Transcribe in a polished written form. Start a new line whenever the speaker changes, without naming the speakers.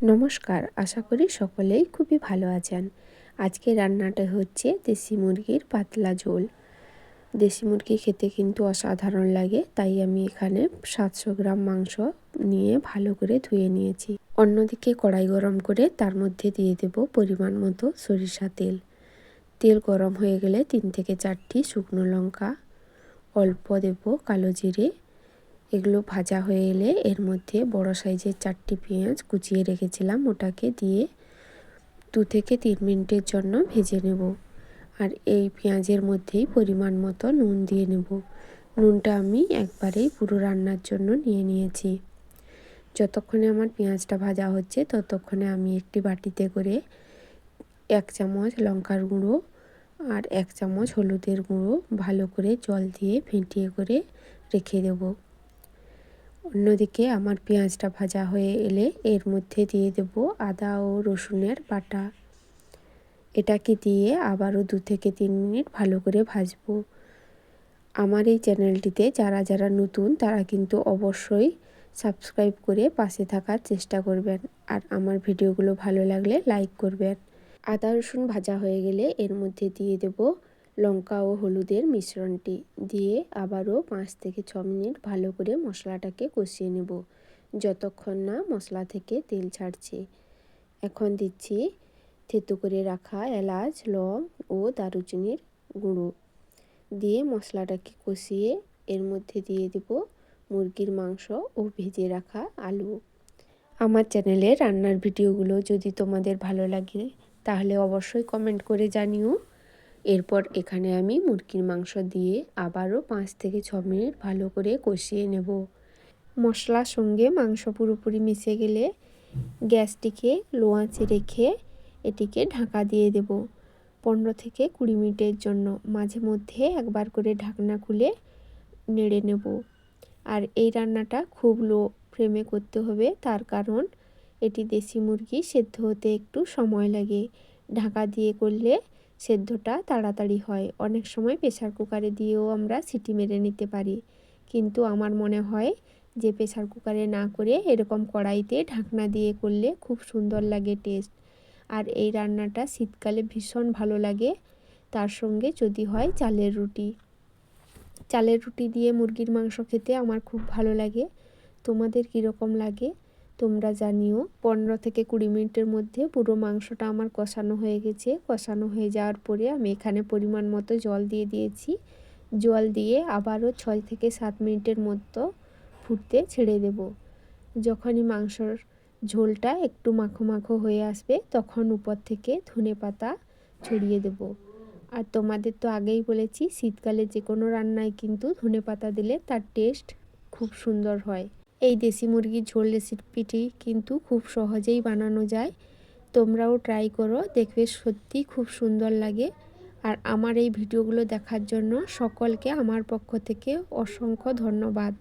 নমস্কার, আশা করি সকলেই খুবই ভালো আছেন। আজকে রান্নাটা হচ্ছে দেশি মুরগির পাতলা ঝোল। দেশি মুরগি খেতে কিন্তু অসাধারণ লাগে, তাই আমি এখানে 700 গ্রাম মাংস নিয়ে ভালো করে ধুয়ে নিয়েছি। অন্যদিকে কড়াই গরম করে তার মধ্যে দিয়ে দেব পরিমাণ মতো সরিষা তেল। তেল গরম হয়ে গেলে 3 থেকে 4টি শুকনো লঙ্কা, অল্প দেব কালো জিরে। এগুলো ভাজা হয়ে এলে এর মধ্যে বড় সাইজের 4টি পেঁয়াজ কুচিয়ে রেখেছিলাম, ওটাকে দিয়ে 2 থেকে 3 মিনিটের জন্য ভেজে নেব। আর এই পেঁয়াজের মধ্যেই পরিমাণ মতো নুন দিয়ে নেব। নুনটা আমি একবারেই পুরো রান্নার জন্য নিয়ে নিয়েছি। যতক্ষণে আমার পেঁয়াজটা ভাজা হচ্ছে ততক্ষণে আমি একটি বাটিতে করে 1 চামচ লঙ্কার গুঁড়ো আর 1 চামচ হলুদের গুঁড়ো ভালো করে জল দিয়ে ফেটিয়ে করে রেখে দেব। অন্যদিকে আমার পেঁয়াজটা ভাজা হয়ে এলে এর মধ্যে দিয়ে দেব আদা ও রসুনের বাটা। এটাকে দিয়ে আবারও 2 থেকে 3 মিনিট ভালো করে ভাজবো। আমার এই চ্যানেলটিতে যারা যারা নতুন তারা কিন্তু অবশ্যই সাবস্ক্রাইব করে পাশে থাকার চেষ্টা করবেন, আর আমার ভিডিওগুলো ভালো লাগলে লাইক করবেন। আদা রসুন ভাজা হয়ে গেলে এর মধ্যে দিয়ে দেব লঙ্কা ও হলুদের মিশ্রণটি, দিয়ে আবারও 5 থেকে 6 মিনিট ভালো করে মশলাটাকে কষিয়ে নেব যতক্ষণ না মশলা থেকে তেল ছাড়ছে। এখন দিচ্ছি থেতো করে রাখা এলাচ, লং ও দারুচিনির গুঁড়ো, দিয়ে মশলাটাকে কষিয়ে এর মধ্যে দিয়ে দেব মুরগির মাংস ও ভেজে রাখা আলু। আমার চ্যানেলে রান্নার ভিডিওগুলো যদি তোমাদের ভালো লাগে তাহলে অবশ্যই কমেন্ট করে জানিও। এরপর এখানে আমি মুরগির মাংস দিয়ে আবারও 5 থেকে 6 মিনিট ভালো করে কষিয়ে নেব। মশলার সঙ্গে মাংস পুরোপুরি মিশে গেলে গ্যাসটিকে লো আঁচে রেখে এটিকে ঢাকা দিয়ে দেব 15 থেকে 20 মিনিটের জন্য। মাঝে মধ্যে একবার করে ঢাকনা খুলে নেড়ে নেব। আর এই রান্নাটা খুব লো ফ্লেমে করতে হবে, তার কারণ এটি দেশি মুরগি, সেদ্ধ হতে একটু সময় লাগে। ঢাকা দিয়ে করলে সেদ্ধটা তাড়াতাড়ি হয়। অনেক সময় প্রেসার কুকারে দিয়েও আমরা সিটি মেরে নিতে পারি, কিন্তু আমার মনে হয় যে প্রেসার কুকারে না করে এরকম কড়াইতে ঢাকনা দিয়ে করলে খুব সুন্দর লাগে টেস্ট। আর এই রান্নাটা শীতকালে ভীষণ ভালো লাগে, তার সঙ্গে যদি হয় চালের রুটি। চালের রুটি দিয়ে মুরগির মাংস খেতে আমার খুব ভালো লাগে। তোমাদের কীরকম লাগে তোমরা জানিও। 15 থেকে 20 মিনিটের মধ্যে পুরো মাংসটা আমার কষানো হয়ে গেছে। কষানো হয়ে যাওয়ার পরে আমি এখানে পরিমাণ মতো জল দিয়ে দিয়েছি। জল দিয়ে আবারও 6 থেকে 7 মিনিটের মতো ফুটতে ছেড়ে দেব। যখনই মাংসর ঝোলটা একটু মাখো মাখো হয়ে আসবে তখন উপর থেকে ধনেপাতা ছড়িয়ে দেব। আর তোমাদের তো আগেই বলেছি শীতকালে যে কোনো রান্নায় কিন্তু ধনেপাতা দিলে তার টেস্ট খুব সুন্দর হয়। এই দেশি মুরগির ঝোল রেসিপিটি কিন্তু খুব সহজেই বানানো যায়। তোমরাও ট্রাই করো, দেখবে সত্যি খুব সুন্দর লাগে। আর আমার এই ভিডিওগুলো দেখার জন্য সকলকে আমার পক্ষ থেকে অসংখ্য ধন্যবাদ।